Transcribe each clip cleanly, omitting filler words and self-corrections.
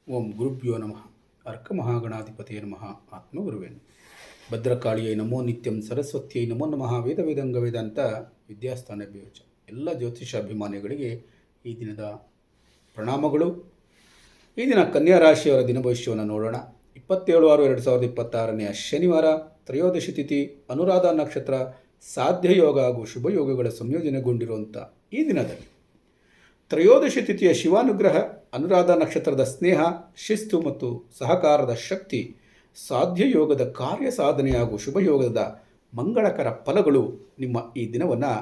ಓಂ ಗುರುಭ್ಯೋ ನಮಃ. ಅರ್ಕಮಹಾಗಣಾಧಿಪತಿಯೇ ನಮಃ. ಆತ್ಮಗುರುವೇನು ಭದ್ರಕಾಳಿಯೈ ನಮೋ ನಿತ್ಯಂ ಸರಸ್ವತಿಯೈ ನಮೋ ನಮಃ. ವೇದ ವೇದಾಂಗ ವೇದಾಂತ ವಿದ್ಯಾಸ್ಥಾನ ಅಭಿಯೋಚ ಎಲ್ಲ ಜ್ಯೋತಿಷ ಅಭಿಮಾನಿಗಳಿಗೆ ಈ ದಿನದ ಪ್ರಣಾಮಗಳು. ಈ ದಿನ ಕನ್ಯಾ ರಾಶಿಯವರ ದಿನ ಭವಿಷ್ಯವನ್ನು ನೋಡೋಣ. 27/6/2026 ಶನಿವಾರ, ತ್ರಯೋದಶಿ ತಿಥಿ, ಅನುರಾಧ ನಕ್ಷತ್ರ, ಸಾಧ್ಯ ಯೋಗ ಹಾಗೂ ಶುಭ ಯೋಗಗಳ ಸಂಯೋಜನೆಗೊಂಡಿರುವಂಥ ಈ ದಿನದಲ್ಲಿ ತ್ರಯೋದಶಿ ತಿಥಿಯ ಶಿವಾನುಗ್ರಹ, ಅನುರಾಧ ನಕ್ಷತ್ರದ ಸ್ನೇಹ, ಶಿಸ್ತು ಮತ್ತು ಸಹಕಾರದ ಶಕ್ತಿ, ಸಾಧ್ಯ ಯೋಗದ ಕಾರ್ಯ ಸಾಧನೆ ಹಾಗೂ ಶುಭಯೋಗದ ಮಂಗಳಕರ ಫಲಗಳು ನಿಮ್ಮ ಈ ದಿನವನ್ನು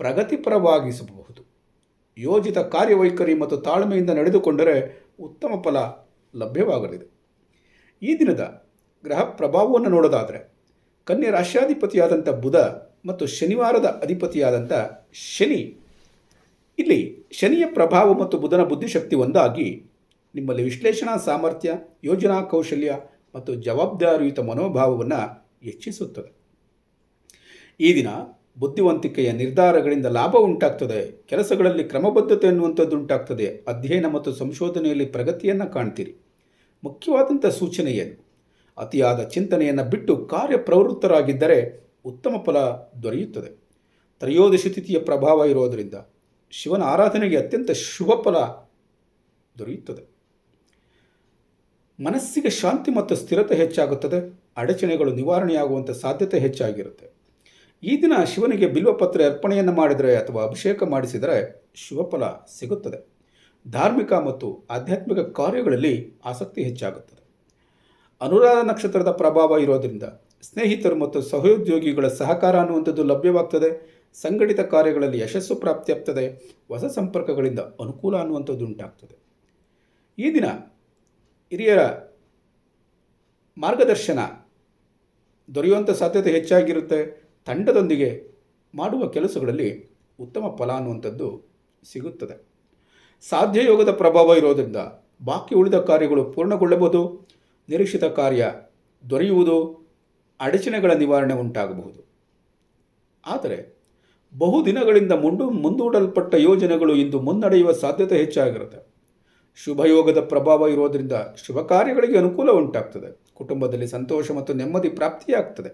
ಪ್ರಗತಿಪರವಾಗಿಸಬಹುದು. ಯೋಜಿತ ಕಾರ್ಯವೈಖರಿ ಮತ್ತು ತಾಳ್ಮೆಯಿಂದ ನಡೆದುಕೊಂಡರೆ ಉತ್ತಮ ಫಲ ಲಭ್ಯವಾಗಲಿದೆ. ಈ ದಿನದ ಗ್ರಹ ಪ್ರಭಾವವನ್ನು ನೋಡೋದಾದರೆ ಕನ್ಯಾ ರಾಶ್ಯಾಧಿಪತಿಯಾದಂಥ ಬುಧ ಮತ್ತು ಶನಿವಾರದ ಅಧಿಪತಿಯಾದಂಥ ಶನಿ, ಇಲ್ಲಿ ಶನಿಯ ಪ್ರಭಾವ ಮತ್ತು ಬುಧನ ಬುದ್ಧಿಶಕ್ತಿ ಒಂದಾಗಿ ನಿಮ್ಮಲ್ಲಿ ವಿಶ್ಲೇಷಣಾ ಸಾಮರ್ಥ್ಯ, ಯೋಜನಾ ಕೌಶಲ್ಯ ಮತ್ತು ಜವಾಬ್ದಾರಿಯುತ ಮನೋಭಾವವನ್ನು ಹೆಚ್ಚಿಸುತ್ತದೆ. ಈ ದಿನ ಬುದ್ಧಿವಂತಿಕೆಯ ನಿರ್ಧಾರಗಳಿಂದ ಲಾಭ ಉಂಟಾಗ್ತದೆ. ಕೆಲಸಗಳಲ್ಲಿ ಕ್ರಮಬದ್ಧತೆ ಅನ್ನುವಂಥದ್ದು ಉಂಟಾಗ್ತದೆ. ಅಧ್ಯಯನ ಮತ್ತು ಸಂಶೋಧನೆಯಲ್ಲಿ ಪ್ರಗತಿಯನ್ನು ಕಾಣ್ತೀರಿ. ಮುಖ್ಯವಾದಂಥ ಸೂಚನೆ ಏನು? ಅತಿಯಾದ ಚಿಂತನೆಯನ್ನು ಬಿಟ್ಟು ಕಾರ್ಯಪ್ರವೃತ್ತರಾಗಿದ್ದರೆ ಉತ್ತಮ ಫಲ ದೊರೆಯುತ್ತದೆ. ತ್ರಯೋದಶಿ ತಿಥಿಯ ಪ್ರಭಾವ ಇರೋದರಿಂದ ಶಿವನ ಆರಾಧನೆಗೆ ಅತ್ಯಂತ ಶುಭ ಫಲ ದೊರೆಯುತ್ತದೆ. ಮನಸ್ಸಿಗೆ ಶಾಂತಿ ಮತ್ತು ಸ್ಥಿರತೆ ಹೆಚ್ಚಾಗುತ್ತದೆ. ಅಡಚಣೆಗಳು ನಿವಾರಣೆಯಾಗುವಂಥ ಸಾಧ್ಯತೆ ಹೆಚ್ಚಾಗಿರುತ್ತೆ. ಈ ದಿನ ಶಿವನಿಗೆ ಬಿಲ್ವಪತ್ರೆ ಅರ್ಪಣೆಯನ್ನು ಮಾಡಿದರೆ ಅಥವಾ ಅಭಿಷೇಕ ಮಾಡಿಸಿದರೆ ಶುಭ ಫಲ ಸಿಗುತ್ತದೆ. ಧಾರ್ಮಿಕ ಮತ್ತು ಆಧ್ಯಾತ್ಮಿಕ ಕಾರ್ಯಗಳಲ್ಲಿ ಆಸಕ್ತಿ ಹೆಚ್ಚಾಗುತ್ತದೆ. ಅನುರಾಧ ನಕ್ಷತ್ರದ ಪ್ರಭಾವ ಇರೋದರಿಂದ ಸ್ನೇಹಿತರು ಮತ್ತು ಸಹೋದ್ಯೋಗಿಗಳ ಸಹಕಾರ ಅನ್ನುವಂಥದ್ದು ಲಭ್ಯವಾಗ್ತದೆ. ಸಂಘಟಿತ ಕಾರ್ಯಗಳಲ್ಲಿ ಯಶಸ್ಸು ಪ್ರಾಪ್ತಿಯಾಗ್ತದೆ. ಹೊಸ ಸಂಪರ್ಕಗಳಿಂದ ಅನುಕೂಲ ಅನ್ನುವಂಥದ್ದು ಉಂಟಾಗ್ತದೆ. ಈ ದಿನ ಹಿರಿಯರ ಮಾರ್ಗದರ್ಶನ ದೊರೆಯುವಂಥ ಸಾಧ್ಯತೆ ಹೆಚ್ಚಾಗಿರುತ್ತೆ. ತಂಡದೊಂದಿಗೆ ಮಾಡುವ ಕೆಲಸಗಳಲ್ಲಿ ಉತ್ತಮ ಫಲ ಅನ್ನುವಂಥದ್ದು ಸಿಗುತ್ತದೆ. ಸಾಧ್ಯ ಯೋಗದ ಪ್ರಭಾವ ಇರೋದರಿಂದ ಬಾಕಿ ಉಳಿದ ಕಾರ್ಯಗಳು ಪೂರ್ಣಗೊಳ್ಳಬಹುದು. ನಿರೀಕ್ಷಿತ ಕಾರ್ಯ ದೊರೆಯುವುದು, ಅಡಚಣೆಗಳ ನಿವಾರಣೆ ಉಂಟಾಗಬಹುದು. ಆದರೆ ಬಹುದಿನಗಳಿಂದ ಮುಂದೂಡಲ್ಪಟ್ಟ ಯೋಜನೆಗಳು ಇಂದು ಮುನ್ನಡೆಯುವ ಸಾಧ್ಯತೆ ಹೆಚ್ಚಾಗಿರುತ್ತೆ. ಶುಭಯೋಗದ ಪ್ರಭಾವ ಇರೋದರಿಂದ ಶುಭ ಕಾರ್ಯಗಳಿಗೆ ಅನುಕೂಲ ಉಂಟಾಗ್ತದೆ. ಕುಟುಂಬದಲ್ಲಿ ಸಂತೋಷ ಮತ್ತು ನೆಮ್ಮದಿ ಪ್ರಾಪ್ತಿಯಾಗ್ತದೆ.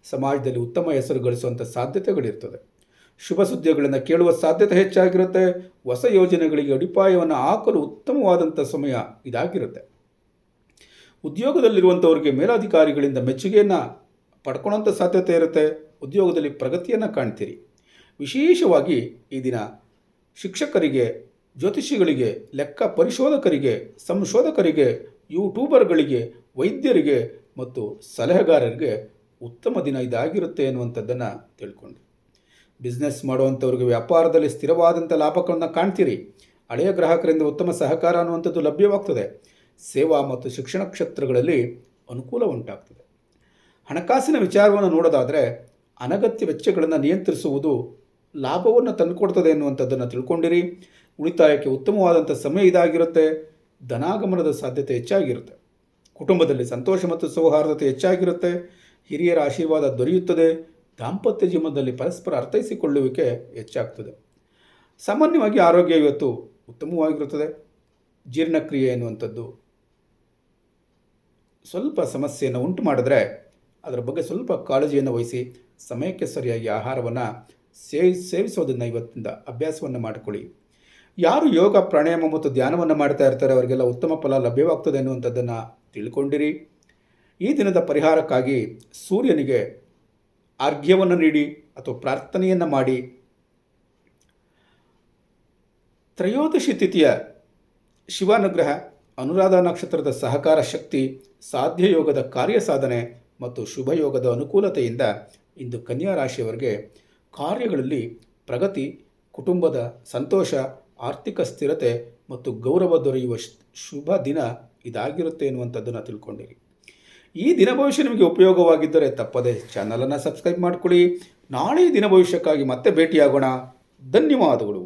ಸಮಾಜದಲ್ಲಿ ಉತ್ತಮ ಹೆಸರು ಗಳಿಸುವಂಥ ಸಾಧ್ಯತೆಗಳಿರ್ತದೆ. ಶುಭ ಸುದ್ದಿಗಳನ್ನು ಕೇಳುವ ಸಾಧ್ಯತೆ ಹೆಚ್ಚಾಗಿರುತ್ತೆ. ಹೊಸ ಯೋಜನೆಗಳಿಗೆ ಅಡಿಪಾಯವನ್ನು ಹಾಕಲು ಉತ್ತಮವಾದಂಥ ಸಮಯ ಇದಾಗಿರುತ್ತೆ. ಉದ್ಯೋಗದಲ್ಲಿರುವಂಥವ್ರಿಗೆ ಮೇಲಾಧಿಕಾರಿಗಳಿಂದ ಮೆಚ್ಚುಗೆಯನ್ನು ಪಡ್ಕೊಳ್ಳೋಂಥ ಸಾಧ್ಯತೆ ಇರುತ್ತೆ. ಉದ್ಯೋಗದಲ್ಲಿ ಪ್ರಗತಿಯನ್ನು ಕಾಣ್ತೀರಿ. ವಿಶೇಷವಾಗಿ ಈ ದಿನ ಶಿಕ್ಷಕರಿಗೆ, ಜ್ಯೋತಿಷಿಗಳಿಗೆ, ಲೆಕ್ಕ ಪರಿಶೋಧಕರಿಗೆ, ಸಂಶೋಧಕರಿಗೆ, ಯೂಟ್ಯೂಬರ್ಗಳಿಗೆ, ವೈದ್ಯರಿಗೆ ಮತ್ತು ಸಲಹೆಗಾರರಿಗೆ ಉತ್ತಮ ದಿನ ಇದಾಗಿರುತ್ತೆ ಎನ್ನುವಂಥದ್ದನ್ನು ತಿಳ್ಕೊಂಡು, ಬಿಸ್ನೆಸ್ ಮಾಡುವಂಥವ್ರಿಗೆ ವ್ಯಾಪಾರದಲ್ಲಿ ಸ್ಥಿರವಾದಂಥ ಲಾಭಗಳನ್ನು ಕಾಣ್ತೀರಿ. ಹಳೆಯ ಗ್ರಾಹಕರಿಂದ ಉತ್ತಮ ಸಹಕಾರ ಅನ್ನುವಂಥದ್ದು ಲಭ್ಯವಾಗ್ತದೆ. ಸೇವಾ ಮತ್ತು ಶಿಕ್ಷಣ ಕ್ಷೇತ್ರಗಳಲ್ಲಿ ಅನುಕೂಲ ಉಂಟಾಗ್ತದೆ. ಹಣಕಾಸಿನ ವಿಚಾರವನ್ನು ನೋಡೋದಾದರೆ ಅನಗತ್ಯ ವೆಚ್ಚಗಳನ್ನು ನಿಯಂತ್ರಿಸುವುದು ಲಾಭವನ್ನು ತಂದುಕೊಡ್ತದೆ ಎನ್ನುವಂಥದ್ದನ್ನು ತಿಳ್ಕೊಂಡಿರಿ. ಉಳಿತಾಯಕ್ಕೆ ಉತ್ತಮವಾದಂಥ ಸಮಯ ಇದಾಗಿರುತ್ತೆ. ಧನಾಗಮನದ ಸಾಧ್ಯತೆ ಹೆಚ್ಚಾಗಿರುತ್ತೆ. ಕುಟುಂಬದಲ್ಲಿ ಸಂತೋಷ ಮತ್ತು ಸೌಹಾರ್ದತೆ ಹೆಚ್ಚಾಗಿರುತ್ತೆ. ಹಿರಿಯರ ಆಶೀರ್ವಾದ ದೊರೆಯುತ್ತದೆ. ದಾಂಪತ್ಯ ಜೀವನದಲ್ಲಿ ಪರಸ್ಪರ ಅರ್ಥೈಸಿಕೊಳ್ಳುವಿಕೆ ಹೆಚ್ಚಾಗ್ತದೆ. ಸಾಮಾನ್ಯವಾಗಿ ಆರೋಗ್ಯ ಇವತ್ತು ಉತ್ತಮವಾಗಿರುತ್ತದೆ. ಜೀರ್ಣಕ್ರಿಯೆ ಎನ್ನುವಂಥದ್ದು ಸ್ವಲ್ಪ ಸಮಸ್ಯೆಯನ್ನು ಉಂಟು ಮಾಡಿದ್ರೆ ಅದರ ಬಗ್ಗೆ ಸ್ವಲ್ಪ ಕಾಳಜಿಯನ್ನು ವಹಿಸಿ ಸಮಯಕ್ಕೆ ಸರಿಯಾಗಿ ಆಹಾರವನ್ನು ಸೇವಿಸೋದನ್ನು ಇವತ್ತಿಂದ ಅಭ್ಯಾಸವನ್ನು ಮಾಡಿಕೊಳ್ಳಿ. ಯಾರು ಯೋಗ, ಪ್ರಾಣಾಯಾಮ ಮತ್ತು ಧ್ಯಾನವನ್ನು ಮಾಡ್ತಾ ಇರ್ತಾರೆ ಅವರಿಗೆಲ್ಲ ಉತ್ತಮ ಫಲ ಲಭ್ಯವಾಗ್ತದೆ ಎನ್ನುವಂಥದ್ದನ್ನು ತಿಳ್ಕೊಂಡಿರಿ. ಈ ದಿನದ ಪರಿಹಾರಕ್ಕಾಗಿ ಸೂರ್ಯನಿಗೆ ಅರ್ಘ್ಯವನ್ನು ನೀಡಿ ಅಥವಾ ಪ್ರಾರ್ಥನೆಯನ್ನು ಮಾಡಿ. ತ್ರಯೋದಶಿ ತಿಥಿಯ ಶಿವಾನುಗ್ರಹ, ಅನುರಾಧ ನಕ್ಷತ್ರದ ಸಹಕಾರ ಶಕ್ತಿ, ಸಾಧ್ಯ ಯೋಗದ ಕಾರ್ಯ ಸಾಧನೆ ಮತ್ತು ಶುಭಯೋಗದ ಅನುಕೂಲತೆಯಿಂದ ಇಂದು ಕನ್ಯಾ ರಾಶಿಯವರಿಗೆ ಕಾರ್ಯಗಳಲ್ಲಿ ಪ್ರಗತಿ, ಕುಟುಂಬದ ಸಂತೋಷ, ಆರ್ಥಿಕ ಸ್ಥಿರತೆ ಮತ್ತು ಗೌರವ ದೊರೆಯುವ ಶುಭ ದಿನ ಇದಾಗಿರುತ್ತೆ ಎನ್ನುವಂಥದ್ದನ್ನು ತಿಳ್ಕೊಂಡಿರಿ. ಈ ದಿನ ಭವಿಷ್ಯ ನಿಮಗೆ ಉಪಯೋಗವಾಗಿದ್ದರೆ ತಪ್ಪದೆ ಚಾನಲನ್ನು ಸಬ್ಸ್ಕ್ರೈಬ್ ಮಾಡಿಕೊಳ್ಳಿ. ನಾಳೆ ದಿನ ಭವಿಷ್ಯಕ್ಕಾಗಿ ಮತ್ತೆ ಭೇಟಿಯಾಗೋಣ. ಧನ್ಯವಾದಗಳು.